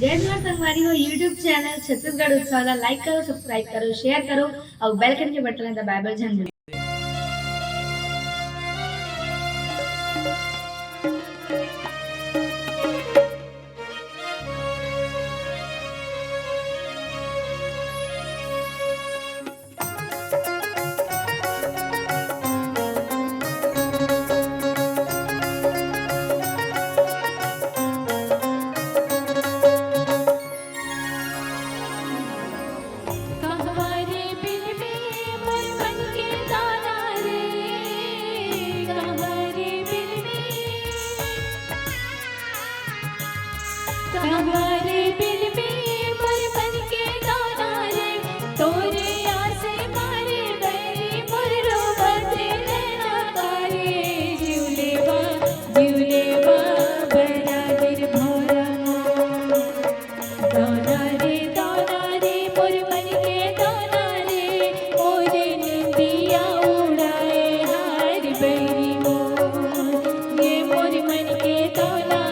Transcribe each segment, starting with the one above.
जय जोहार संगवारी हो यूट्यूब चैनल छत्तीसगढ़ उत्सव ला लाइक करो, सब्सक्राइब करो, शेयर करो और बेल आइकन के बटन ला दबाए बर झन भूलना। हमारे बिल में मोर मन के दाना रे तोरे आसे मारे गई मोर रोबत नैना तारे जीवले बा बड़ा गिर भोरा दाना रे मोर मन के दाना रे मोरे निंदिया उड़ाए हार बैरी मोर ये मोर मन के दाना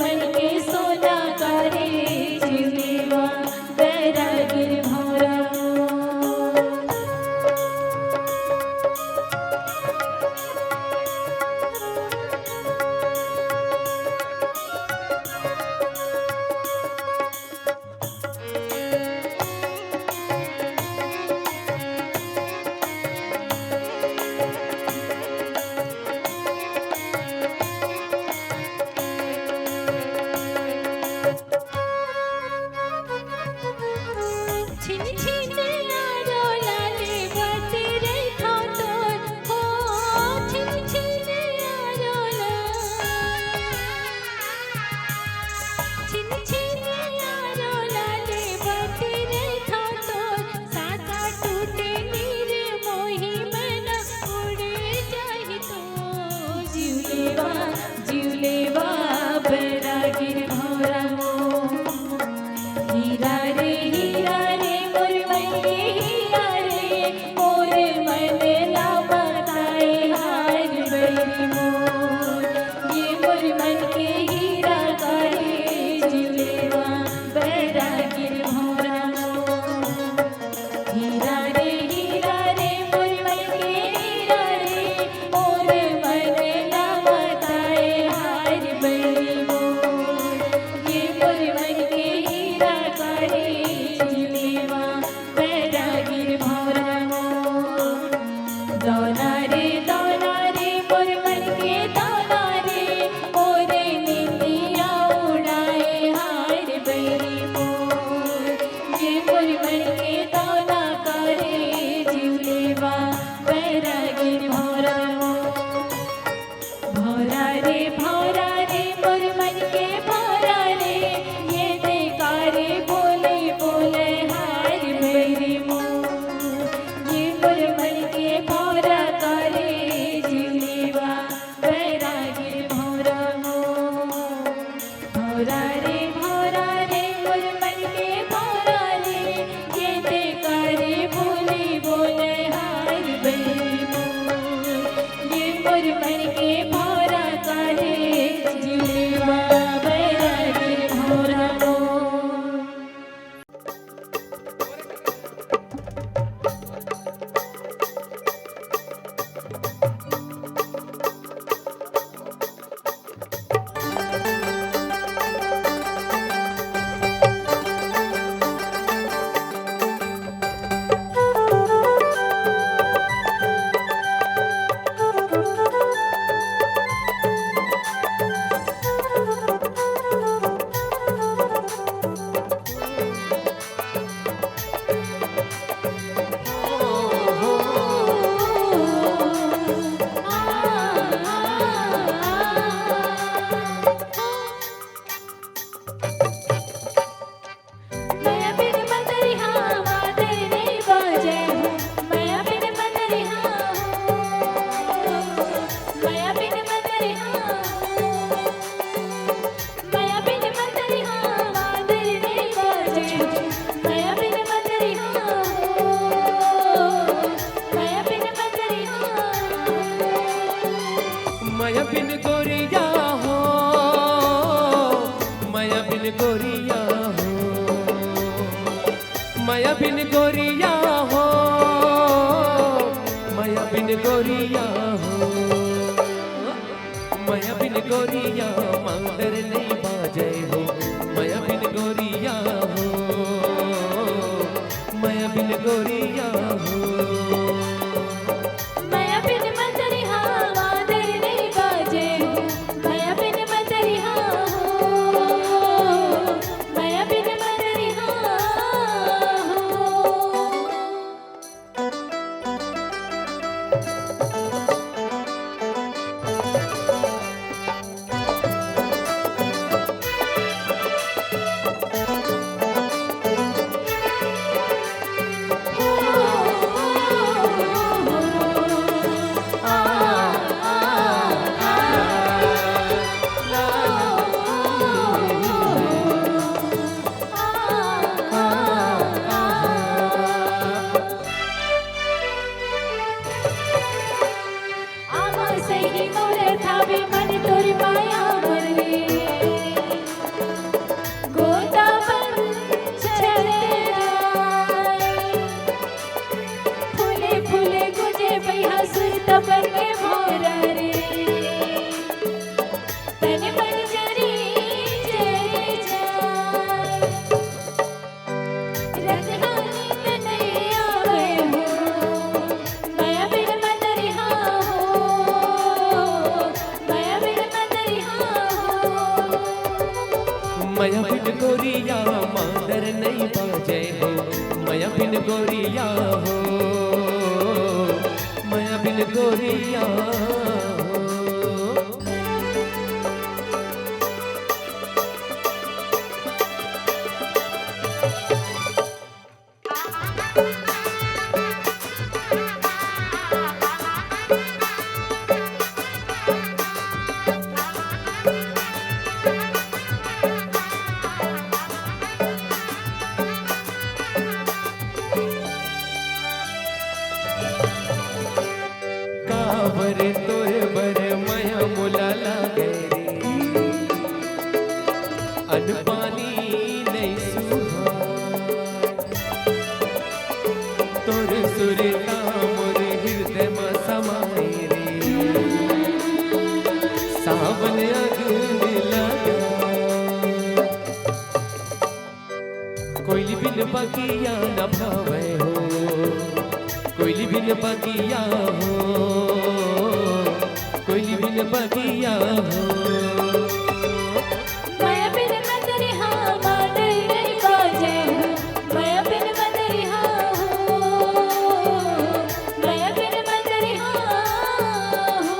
मन के सोना करे जीवलेवा बैरागिर भौरा छिन छिन यारो लाले बते रे खातोर हो छिन छिन यारो छिन छिन यारो लाले बते रे खातोर साका टूटे नीर मोही मन उड़े जाहि तो जीवलेवा बैरागिर भौरा हीरा रे मोर मन के हीरा रे मोर मन ला बताए हार बैरी मोर ये मोर मन के हीरा करे जीवलेवा बैरागिर भौरा हीरा रे मोर मन के हीरा रे मोर मन ला बताए हार बैरी मोर ये मोर मन के हीरा करे जीवलेवा बैरागिर भौरा दाना रे मोर मन के दाना रे मोर निंदिया उड़ाए हार बैरी मोर ये मोर मन के दाना करे जीवलेवा बैरागिर भौरा भौरा रे मोर मन के भौरा रे ये देकारे बोले बोले हार बैरी मोर ये मोर मन के भौरा करे जीवलेवा बैरागिर भौरा भौरा रे मोर मन के भौरा रे ये देकारे बोले बोले हार बैरी मोर ये मोर मन के भौरा करे जीवलेवा बैरागिर भौरा माया बिन गोरिया हो, माया बिन गोरिया हो, माया बिन गोरिया मांदर नहीं बाजे हो, माया बिन गोरिया हो, माया बिन गोरिया हो। माया बिन मंदरिहा मादर नहीं बाजे हो, माया बिन मंदरिहा हो, माया बिन गोरिया मांदर नहीं बाजे हो माया बिन गोरिया हो माया बिन गोरिया हो कावर तोर बर माया मुला लागे रे अनपानी नहीं सुहाय तोर सुर मोर हृदय में समाए रे सावन अग्न लगा कोयली बिन बगिया न भावे हो कोयली बिन बगिया हो कोयली बिन बगिया हो माया बिन मंदरी हाँ मांदर नहीं बाजे हो माया बिन मंदरी हाँ हो माया बिन मंदरी हाँ हो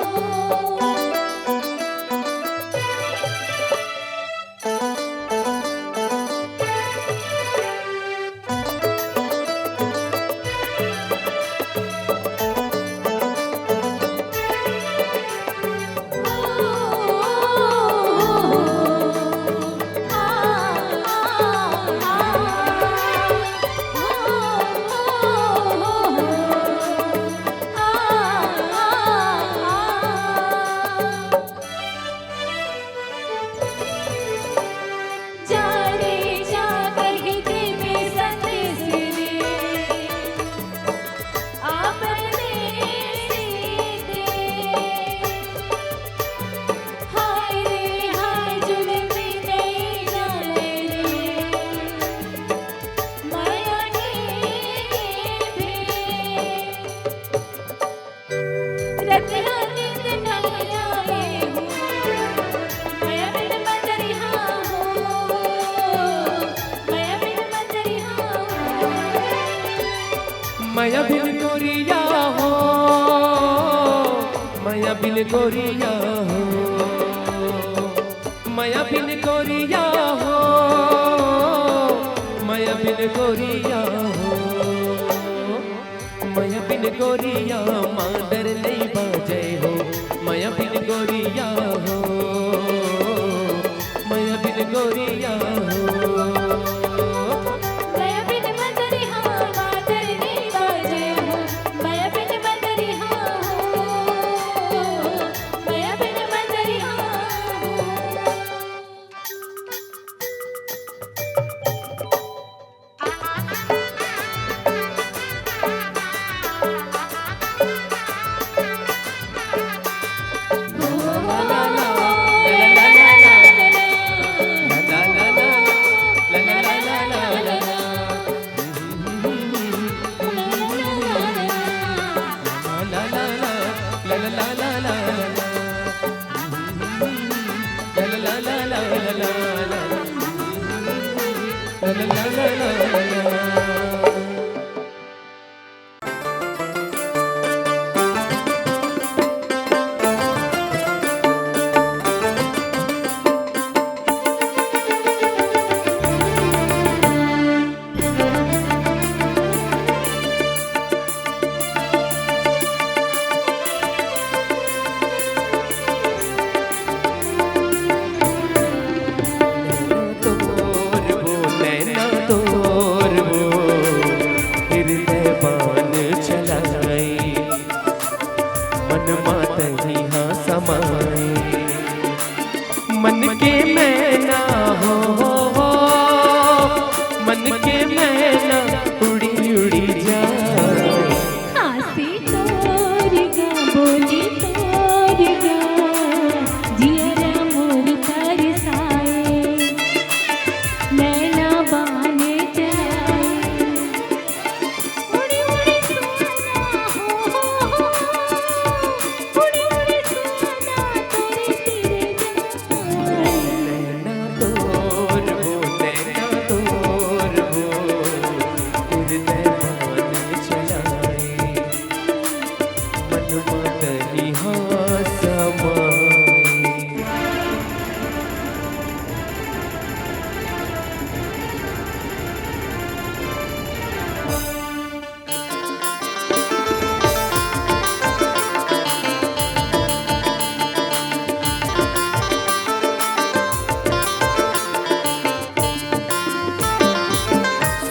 माया बिन गोरिया हो माया बिन गोरिया हो माया बिन गोरिया हो माया बिन गोरिया हो माया बिन गोरिया मांदर नहीं बाजे हो माया बिन गोरिया हो माया बिन गोरिया हो माया बिन मंदरी हाँ मांदर नहीं बाजे हो माया बिन मंदरी हाँ हो माया बिन मंदरी हाँ हो तोर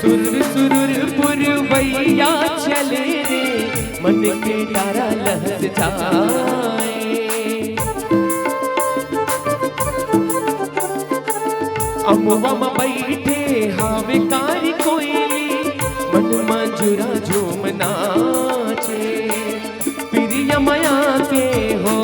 सुरुर सुरुर पुरवैया चले रे, मन के तारा लहर जाए। अमुआ में बैठे हावे कारी कोयली, मन मंजुरा झूम नाचे। प्रिय माया के हो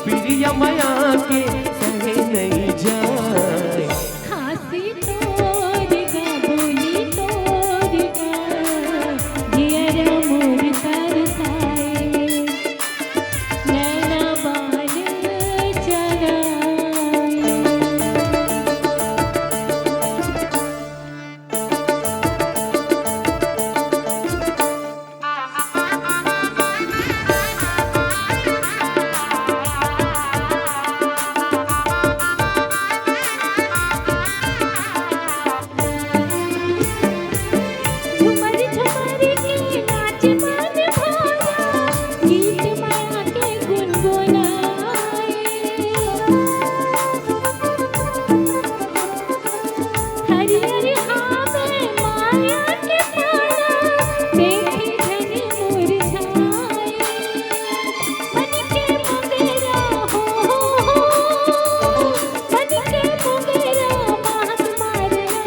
प्रिय माया के सहे नहीं जाए। खासी तोर गा बोली तोर गा, जियर मोर तरसाए, नैना बान चराए। झुमर झुमर के नाच मन भोला, गीत माया के गुनगुनाए। हरियर हावे माया के पाना, देखे धनी मुरझाए। मन के मोगरा हो, मन के मोगरा महक मारना।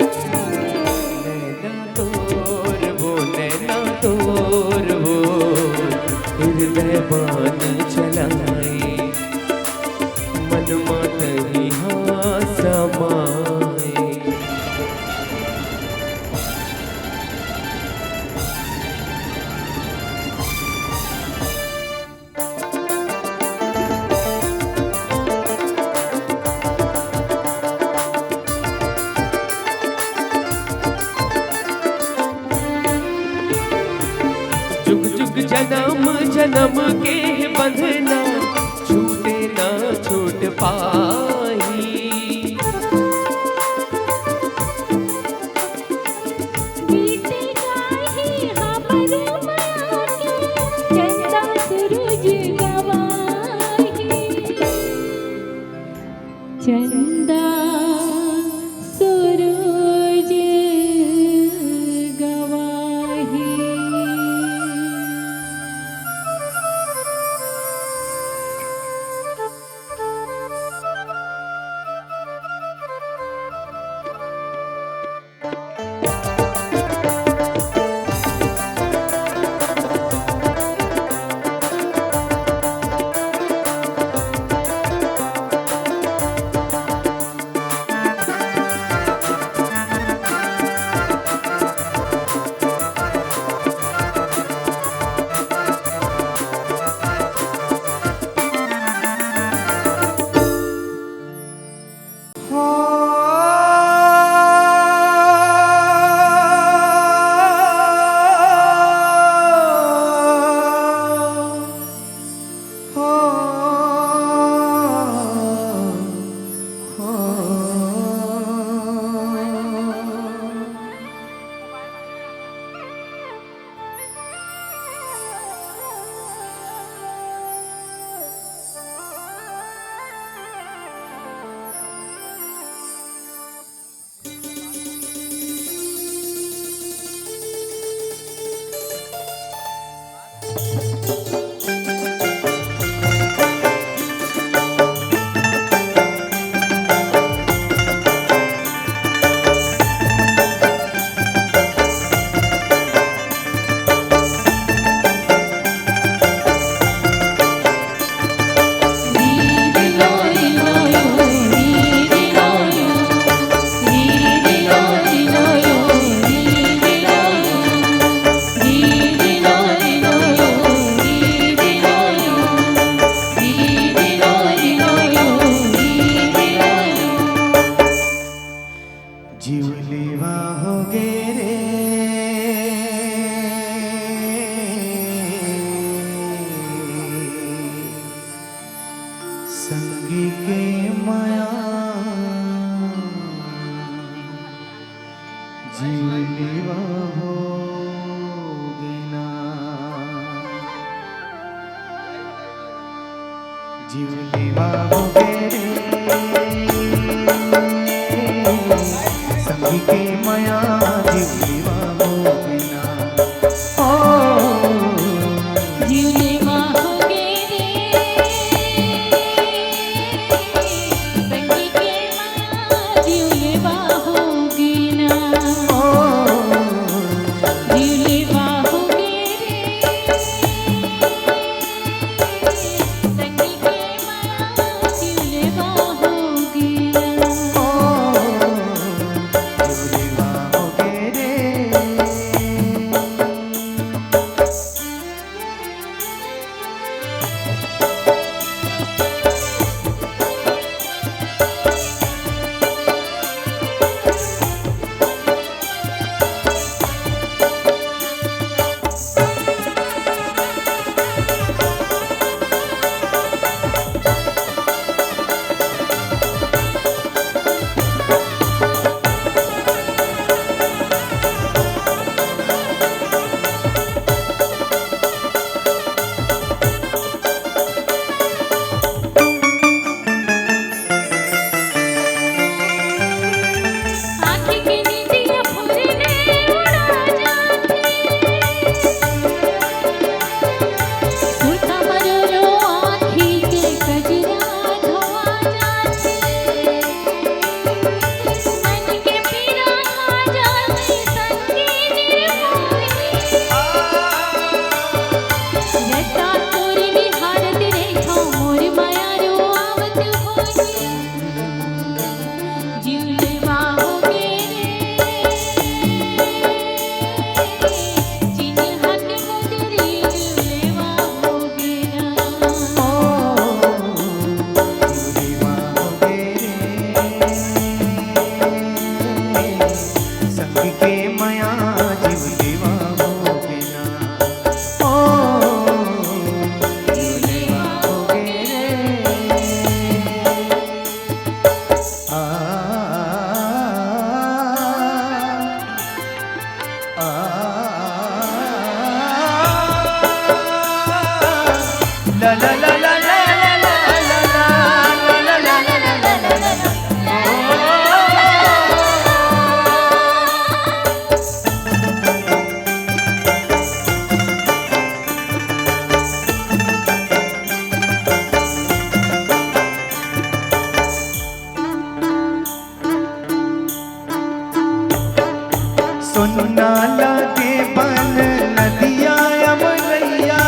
नैना तोर वो नैना तोर वो, हृदय बान चलाए। मन मात ही हाँ समाए। जुग जुग जन्म जन्म के बंधना, छूटे ना छूट पाही। गीते गाही हमर माया के, चंदा सूरज गवाही। चंदा सूरज गवाही। संगी के माया जीवलीवा होगी ना, जीवलीवा होगे रे संगी के माया सुनना लगे बन नदिया अमरैया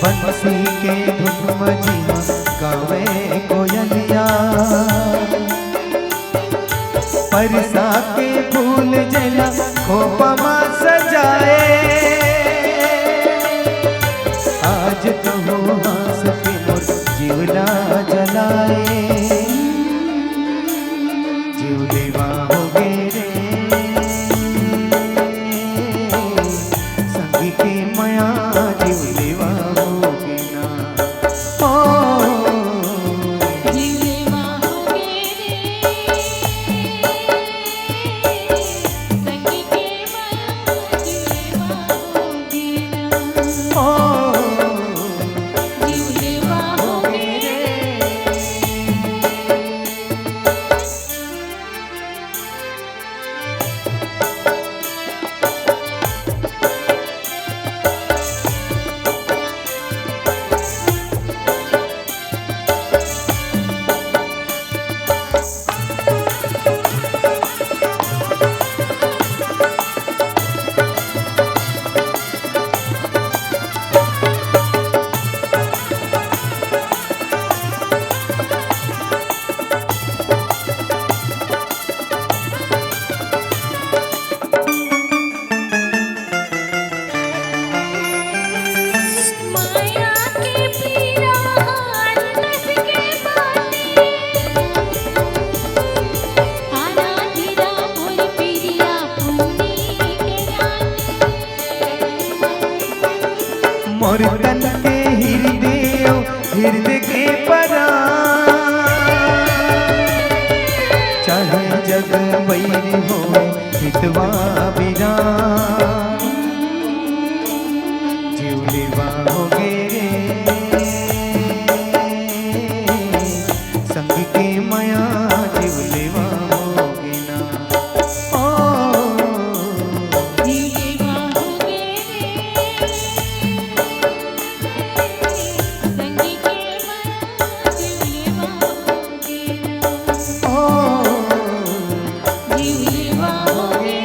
बंसी के धुन मजिया गावे कोयलिया परसा के फूल जला खोपमा सजाए आज तो हो हंस के मोर जीवना जलाए जीवलेवा हो गे रे संगी के माया जीवलेवा हो गे ना ओ जीवलेवा होगे रे संगी के माया जीवलेवा होगे ना ओ जीवलेवा होगे रे माया के पीरा हाल कस के बाटे आना धीरा मोर पिरिया पुनी के रानी मोर तन के हृदय के परा चाहे जग बैरी हो हितवा बिरा जीवलेवा हो गे रे संगी के माया जीवलेवा हो गे ना ओ जीवलेवा होगे रे संगी के माया जीवलेवा होगे ना ओ जीवलेवा होगे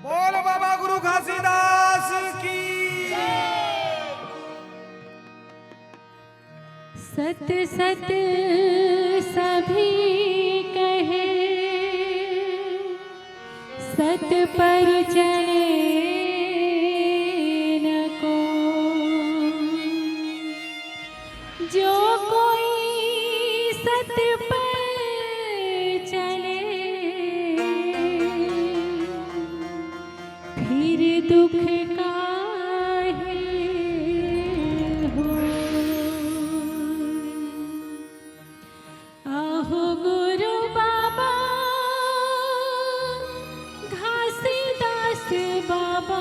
बोल बाबा गुरु घासीदास की सत सत सभी कहे सत पर चले न को जो कोई सत पर चले फिर दुख काहे हो आहो गुरु बाबा घासीदास बाबा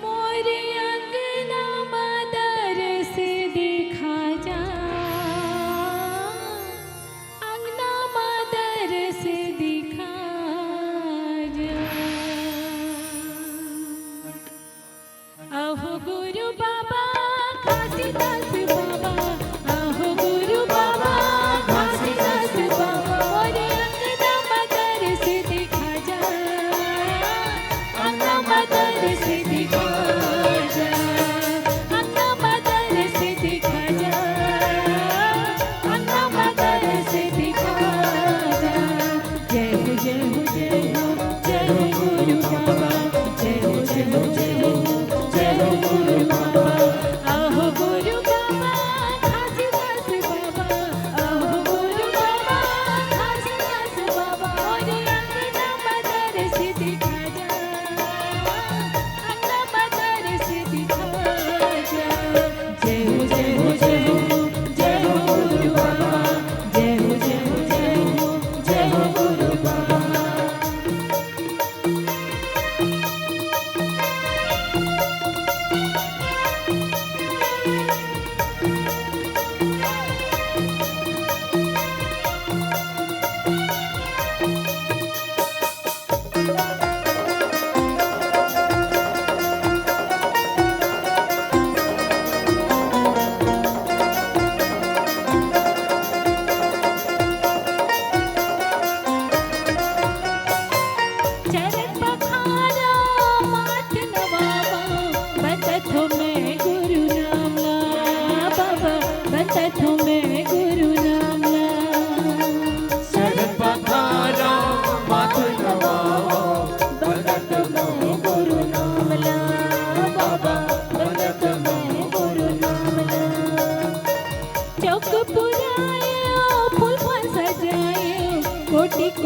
मोरे अंगना मदर से देखा जा अंगना मदर से दिखा जा आहो गुरु बाबा घासीदास बाबा आहो गुरु बाबा घासीदास बाबा मोरे अंगना मदर से देखा जा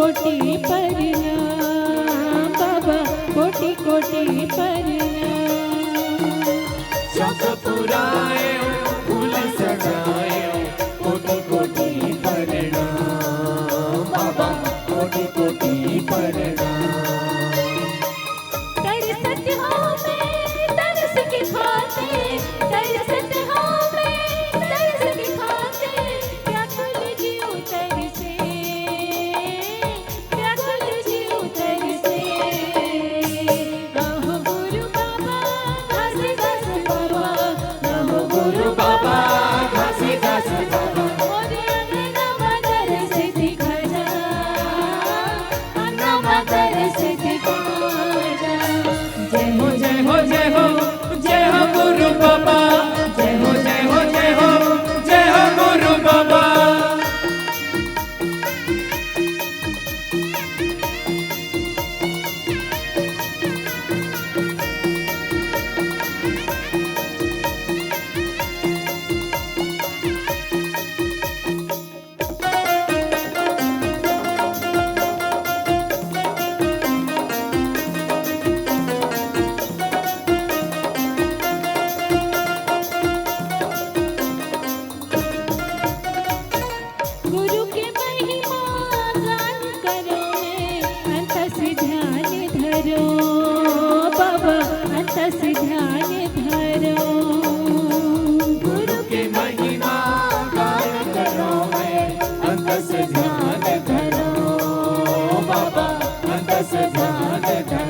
कोटि प्रणाम बाबा, कोटि कोटि प्रणाम। शौक पुराए फूल सजाए कोटि कोटि प्रणाम बाबा, कोटि कोटि प्रणाम। तरसत हो मैं तरस के खाते, तरसत हो मैं तरस के खाते, व्याकुल जीव तरसे, व्याकुल जीव तरसे। आहो गुरु बाबा घासीदास बाबा, आहो गुरु बाबा घासीदास बाबा, मोरे अंगना मदर से दिखा जा, अंगना मदर से दिखा जा। जय हो जय हो जय हो जय हो गुरु बाबा, जय हो जय हो जय हो जय हो गुरु बाबा। गुरु के महिमा गान करो मैं, अंत से ध्यान धरो बाबा, अंत से ध्यान धरो। गुरु के महिमा गान करो मैं, अंत से ध्यान धरो बाबा, अंत से ध्यान धरो।